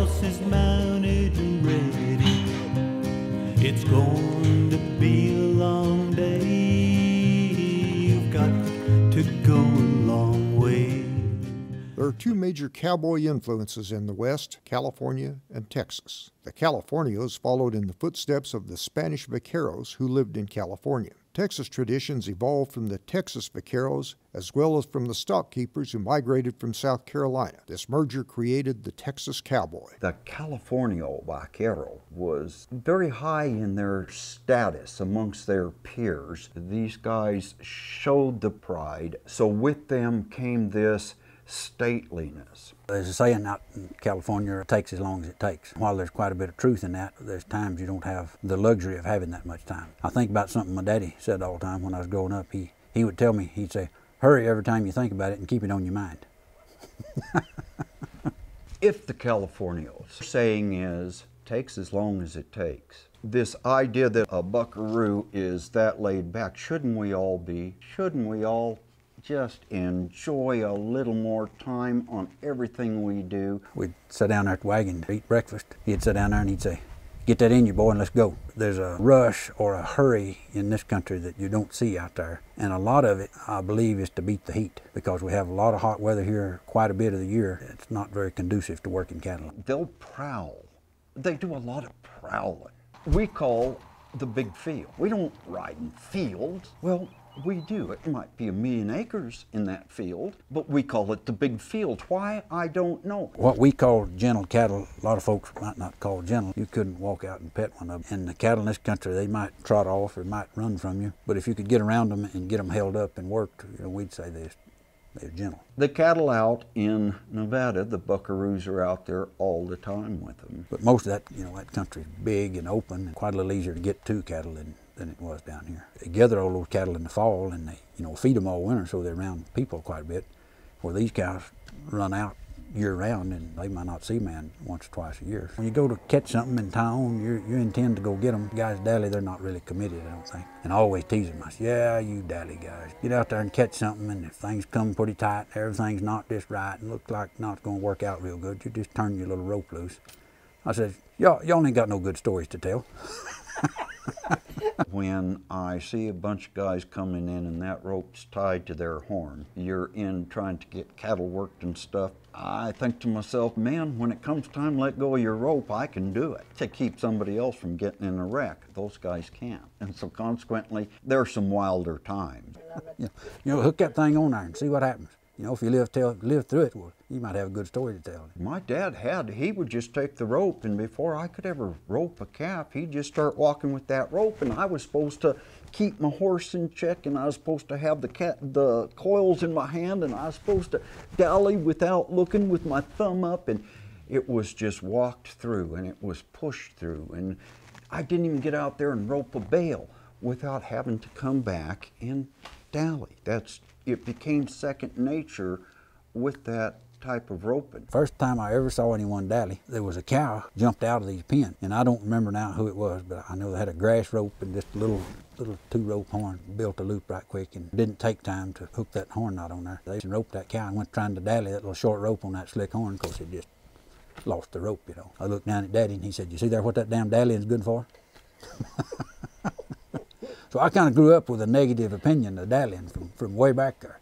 horse is mounted and ready. It's going to be a long day. You've got to go a long way. There are two major cowboy influences in the West, California and Texas. The Californios followed in the footsteps of the Spanish Vaqueros who lived in California. Texas traditions evolved from the Texas Vaqueros as well as from the stock keepers who migrated from South Carolina. This merger created the Texas Cowboy. The Californio Vaquero was very high in their status amongst their peers. These guys showed the pride, so with them came this stateliness. There's a saying out in California, it takes as long as it takes. While there's quite a bit of truth in that, there's times you don't have the luxury of having that much time. I think about something my daddy said all the time when I was growing up. He would tell me, he'd say, hurry every time you think about it and keep it on your mind. If the Californios saying is, takes as long as it takes, this idea that a buckaroo is that laid back, shouldn't we all be? Shouldn't we all just enjoy a little more time on everything we do? We'd sit down there at the wagon to eat breakfast. He'd sit down there and he'd say, get that in you, boy, and let's go. There's a rush or a hurry in this country that you don't see out there. And a lot of it, I believe, is to beat the heat, because we have a lot of hot weather here quite a bit of the year. It's not very conducive to working cattle. They'll prowl. They do a lot of prowling. We call the big field. We don't ride in fields. Well, we do. It might be 1,000,000 acres in that field, but we call it the big field. Why? I don't know. What we call gentle cattle, a lot of folks might not call gentle. You couldn't walk out and pet one of them. And the cattle in this country, they might trot off or might run from you, but if you could get around them and get them held up and worked, we'd say they're gentle. The cattle out in Nevada, the buckaroos are out there all the time with them. But most of that, that country's big and open and quite a little easier to get to cattle than it was down here. They gather all those cattle in the fall and they, feed them all winter, so they're around people quite a bit. Where these cows run out year round and they might not see man once or twice a year. When you go to catch something in town, you intend to go get them. Guys dally, they're not really committed, I don't think. And I always tease them. I say, yeah, you dally guys, get out there and catch something, and if things come pretty tight, everything's not just right and looks like not going to work out real good, you just turn your little rope loose. I said, y'all ain't got no good stories to tell. When I see a bunch of guys coming in and that rope's tied to their horn, you're in trying to get cattle worked and stuff, I think to myself, man, when it comes time to let go of your rope, I can do it to keep somebody else from getting in a wreck. Those guys can't. And so consequently, there are some wilder times. Hook that thing on there and see what happens. If you live through it, well, you might have a good story to tell. My dad he would just take the rope, and before I could ever rope a calf, he'd just start walking with that rope, and I was supposed to keep my horse in check, and I was supposed to have the coils in my hand, and I was supposed to dally without looking with my thumb up, and it was just walked through, and it was pushed through, and I didn't even get out there and rope a bale without having to come back and dally. It became second nature with that type of roping. First time I ever saw anyone dally, there was a cow jumped out of these pens, and I don't remember now who it was, but I know they had a grass rope and just a little 2-rope horn, built a loop right quick, and didn't take time to hook that horn knot on there. They roped that cow and went trying to dally that little short rope on that slick horn, because it just lost the rope, I looked down at Daddy and he said, you see there what that damn dallying's good for? So I kind of grew up with a negative opinion of dallying from way back there.